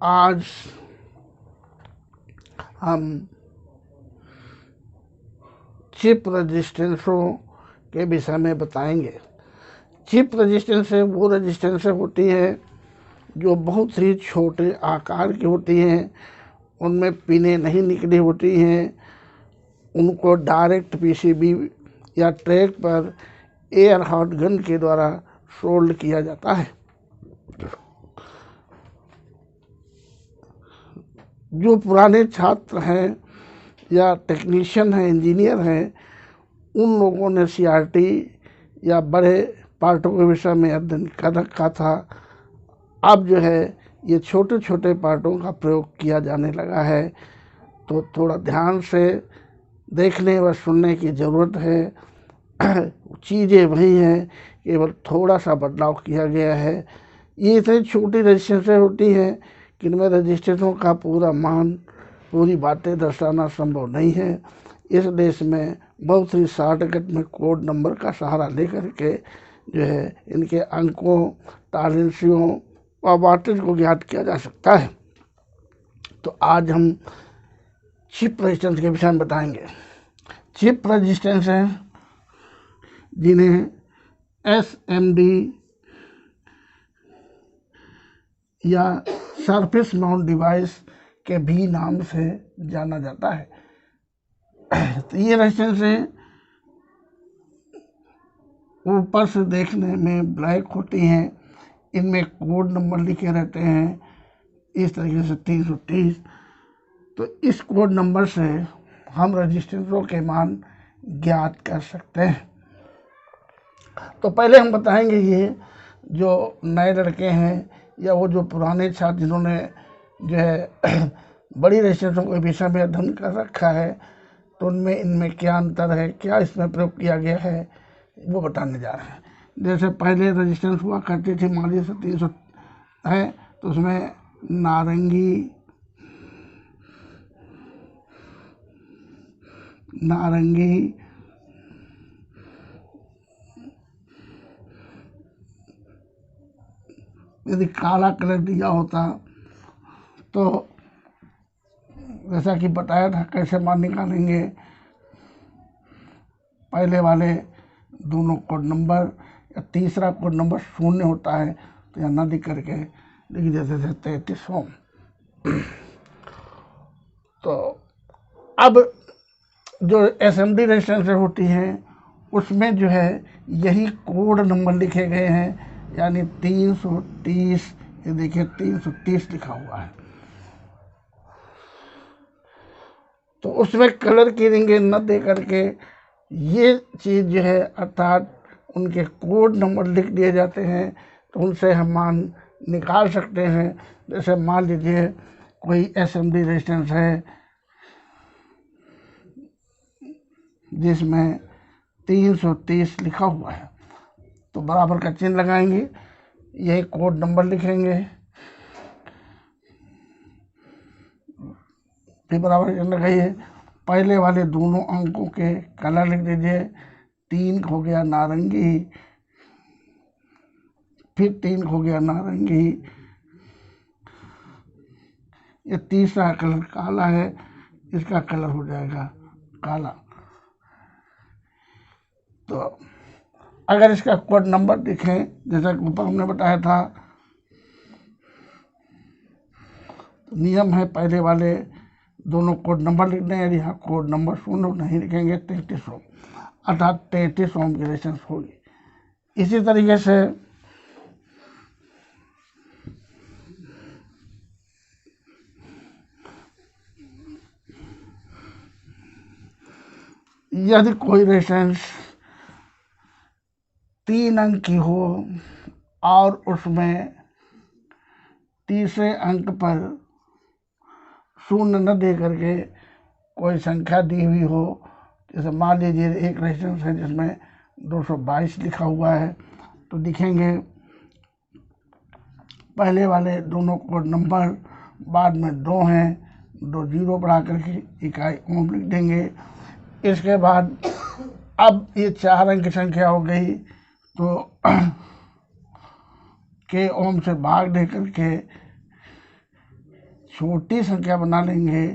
आज हम चिप रजिस्टेंसों के विषय में बताएंगे। चिप रजिस्टेंस वो रजिस्टेंस होती है जो बहुत ही छोटे आकार की होती हैं, उनमें पिनें नहीं निकली होती हैं, उनको डायरेक्ट पीसीबी या ट्रैक पर एयर हॉट गन के द्वारा सोल्ड किया जाता है। जो पुराने छात्र हैं या टेक्नीशियन हैं, इंजीनियर हैं, उन लोगों ने सीआरटी या बड़े पार्टों के विषय में अध्ययन कर रखा था। अब जो है ये छोटे छोटे पार्टों का प्रयोग किया जाने लगा है, तो थोड़ा ध्यान से देखने व सुनने की ज़रूरत है। चीज़ें वही हैं, केवल थोड़ा सा बदलाव किया गया है। ये इतनी छोटी रजिस्टेंसें होती हैं कि इनमें रजिस्टेंसों का पूरा मान, पूरी बातें दर्शाना संभव नहीं है। इस देश में बहुत ही शॉर्टकट में कोड नंबर का सहारा लेकर के जो है इनके अंकों, टालेंसियों व वाटेज को ज्ञात किया जा सकता है। तो आज हम चिप रजिस्टेंस के विषय में बताएंगे। चिप रजिस्टेंस हैं जिन्हें एसएमडी या सरफेस माउंट डिवाइस के भी नाम से जाना जाता है। तो ये रजिस्टेंस ऊपर से देखने में ब्लैक होती हैं, इनमें कोड नंबर लिखे रहते हैं इस तरीके से 330। तो इस कोड नंबर से हम रजिस्टेंसों के मान ज्ञात कर सकते हैं। तो पहले हम बताएंगे ये जो नए लड़के हैं या वो जो पुराने छात्र जिन्होंने जो है बड़ी रजिस्टेंसों के विषय में अध्ययन कर रखा है, तो उनमें इनमें क्या अंतर है, क्या इसमें प्रयोग किया गया है, वो बताने जा रहे हैं। जैसे पहले रजिस्टेंस हुआ करती थी, मान लीजिए 300 है, तो उसमें नारंगी यदि काला कलर दिया होता तो जैसा कि बताया था कैसे मान निकालेंगे। पहले वाले दोनों कोड नंबर या तीसरा कोड नंबर 0 होता है तो यहाँ न दिख करके लिख देते थे 33 ओम। तो अब जो एसएमडी रजिस्टेंस होती हैं उसमें जो है यही कोड नंबर लिखे गए हैं, यानी 330। ये देखिए 330 लिखा हुआ है। तो उसमें कलर की रिंगें न दे करके ये चीज़ जो है अर्थात उनके कोड नंबर लिख दिए जाते हैं, तो उनसे हम मान निकाल सकते हैं। जैसे मान लीजिए कोई एसएमडी रजिस्टेंस है जिसमें 330 लिखा हुआ है, तो बराबर का चिन्ह लगाएंगे, यही कोड नंबर लिखेंगे, फिर बराबर चिन्ह लगाइए। पहले वाले दोनों अंकों के कलर लिख दीजिए। 3 हो गया नारंगी, फिर 3 हो गया नारंगी, ये तीसरा कलर काला है, इसका कलर हो जाएगा काला। तो अगर इसका कोड नंबर देखें, जैसा कि ऊपर हमने बताया था, तो नियम है पहले वाले दोनों कोड नंबर लिखने हैं। यहाँ कोड नंबर 0 नहीं लिखेंगे, 33 ओम, अर्थात 33 ओम की रेजिस्टेंस होगी। इसी तरीके से यदि कोई रेजिस्टेंस 3 अंक की हो और उसमें तीसरे अंक पर 0 न दे करके कोई संख्या दी हुई हो, जैसे मान लीजिए एक रेजिस्टेंस है जिसमें 222 लिखा हुआ है, तो लिखेंगे पहले वाले दोनों कोड नंबर, बाद में 2 हैं, 2 जीरो बढ़ा करके इकाई ओम लिख देंगे। इसके बाद अब ये 4 अंक की संख्या हो गई, तो के ओम से भाग दे करके छोटी संख्या बना लेंगे,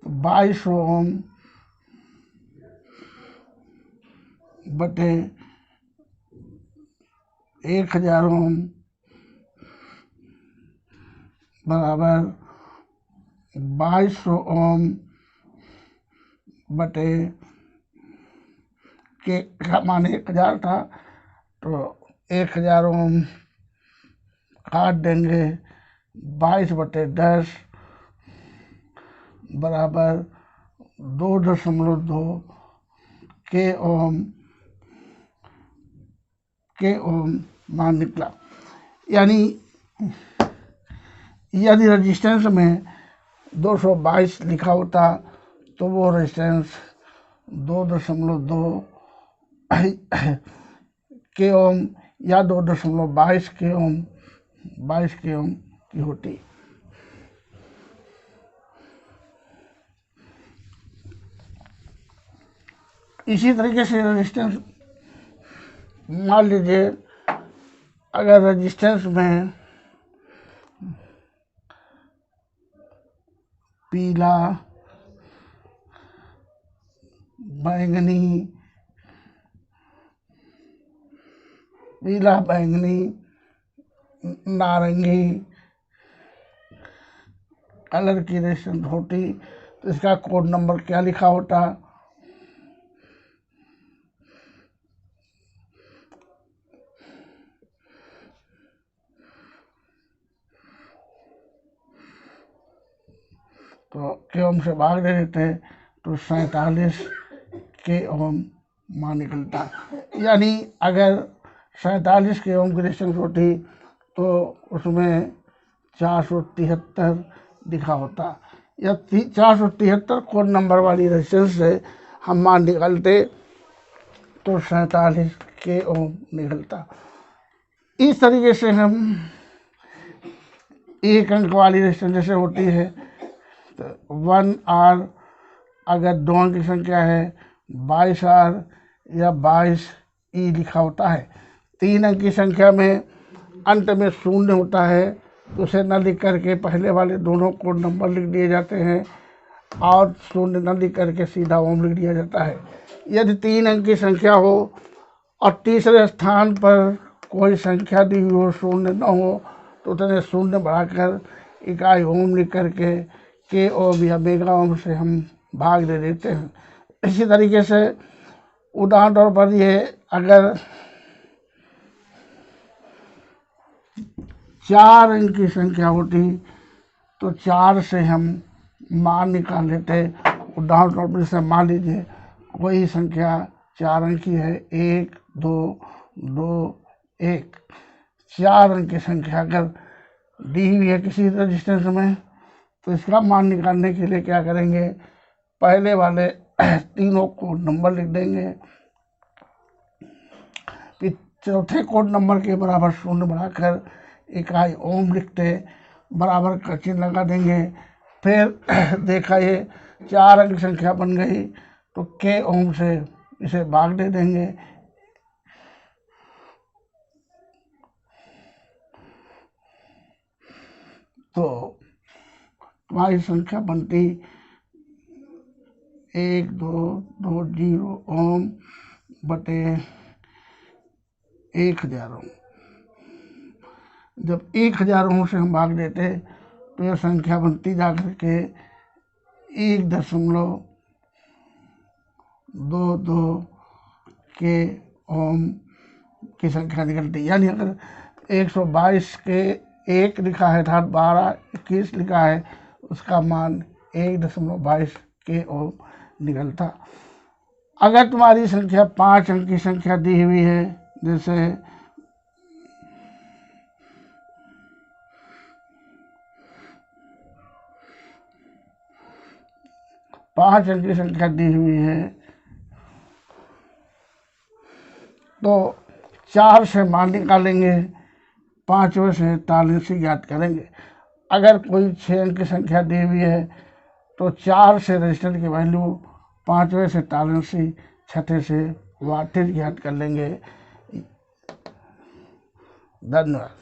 तो 2200 ओम बटे 1000 ओम बराबर 2200 ओम बटे के का मान 1000 था, तो 1000 ओम काट देंगे, 22/10 बराबर 2.2 के ओम मान निकला। यानी यदि रेजिस्टेंस में 222 लिखा होता तो वो रेजिस्टेंस 2.2 के ओम या 2.22 के ओम 22 के ओम की होती। इसी तरीके से रेजिस्टेंस, मान लीजिए अगर रेजिस्टेंस में पीला, बैंगनी, नारंगी कलर की रेजिस्टेंस होती तो इसका कोड नंबर क्या लिखा होता? तो के ओम से भाग दे देते तो 47 के ओम मान निकलता। यानी अगर 47 के ओम की रेजिस्टेंस होती तो उसमें 473 लिखा होता, या 473 कोड नंबर वाली रेजिस्टेंस से हम मान निकालते तो 47 के ओम निकलता। इस तरीके से हम एक अंक वाली रेजिस्टेंस जैसे होती है तो 1R, अगर 2 अंक की संख्या है 22R या 22E लिखा होता है। 3 अंक की संख्या में अंत में 0 होता है तो उसे न लिख करके पहले वाले दोनों कोड नंबर लिख दिए जाते हैं और 0 न लिख करके सीधा ओम लिख दिया जाता है। यदि 3 अंक की संख्या हो और तीसरे स्थान पर कोई संख्या दी हुई हो, 0 न हो, तो उतने 0 बढ़ाकर इकाई ओम लिख करके के ओम या मेगा ओम से हम भाग दे देते हैं। इसी तरीके से उदाहरण तौर पर ये अगर 4 अंक की संख्या होती तो 4 से हम मान निकाल लेते। उदाहरण तौर पर जैसे मान लीजिए कोई संख्या 4 अंक की है, 1 2 2 1। 4 अंक की संख्या अगर दी हुई है किसी रेजिस्टेंस में तो इसका मान निकालने के लिए क्या करेंगे? पहले वाले तीनों कोड नंबर लिख देंगे, फिर चौथे कोड नंबर के बराबर 0 बढ़ाकर इकाई ओम लिखते, बराबर का चिन्ह लगा देंगे। फिर देखा ये 4 अंक संख्या बन गई तो के ओम से इसे भाग दे देंगे। तो तुम्हारी संख्या बनती 1220 ओम बटे 1000 ओम। जब 1000 ओम से हम भाग देते तो यह संख्या बनती जाकर के 1.22 के ओम की संख्या निकलती। यानी अगर 122 के 1 लिखा है अर्थात 12 21 लिखा है, उसका मान 1.22 के ओम निकलता। अगर तुम्हारी संख्या 5 अंक की संख्या दी हुई है, जैसे 5 अंक की संख्या दी हुई है तो 4 से मान निकालेंगे, 5वें से तालिसी ज्ञात करेंगे। अगर कोई 6 अंक की संख्या दी हुई है तो 4 से रेजिस्टेंस की वैल्यू, 5वें से तालिसी, 6ठे से वाटेज ज्ञात कर लेंगे। धन्यवाद।